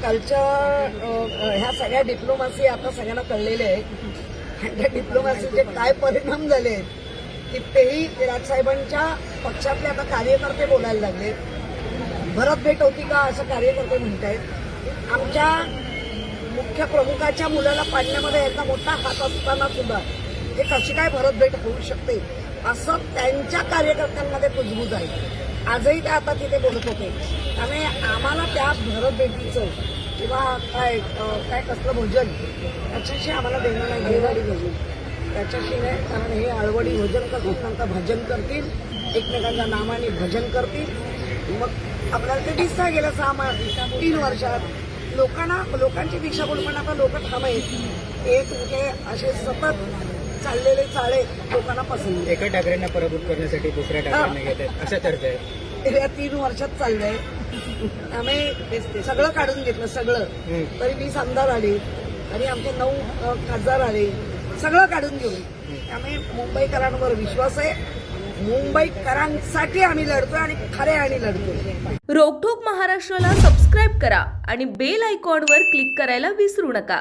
कालच्या ह्या सगळ्या डिप्लोमॅसी आता सगळ्यांना कळलेले आहे. त्या डिप्लोमॅसीचे काय परिणाम झाले की तेही राजसाहेबांच्या पक्षातले आता कार्यकर्ते बोलायला लागले. भरत भेट होती का असं कार्यकर्ते म्हणतायत. आमच्या मुख्य प्रमुखाच्या मुलाला पाडण्यामध्ये याचा मोठा हात असताना सुद्धा हे कशी काय भरत भेट होऊ शकते असं त्यांच्या कार्यकर्त्यांमध्ये कुजबूज आहे. आजही ते आता तिथे बोलत होते. त्यामुळे आम्हाला त्या भरत भेटीचं किंवा काय काय कसलं भोजन त्याच्याशी आम्हाला देणं नाही. घेणारी भोजन त्याच्याशी नाही. कारण हे आळवडी भोजन करतील, नंतर भजन करतील, एकमेकांच्या नावाने भजन करतील. मग आपल्याला ते दिसता गेलं 3 वर्षात लोकांची दिशाभूल. पण आता लोक थांबायत एक म्हणजे असे सतत चाललेले चाळे लोकांना पसंत. एका ठाकरेंना पराभूत करण्यासाठी दुसऱ्या ठाकरेंना घेत आहेत अशा चर्चा आहे. या 3 वर्षात चाललंय. आम्ही सगळं काढून घेतलं सगळं. तरी 20 आमदार आले आणि आमचे 9 खासदार आले. सगळं काढून घेऊन त्यामुळे मुंबईकरांवर विश्वास आहे. मुंबईकरांसाठी आम्ही लढतोय आणि खरे आणि लढतोय. रोकठोक महाराष्ट्राला सबस्क्राईब करा आणि बेल आयकॉनवर क्लिक करायला विसरू नका.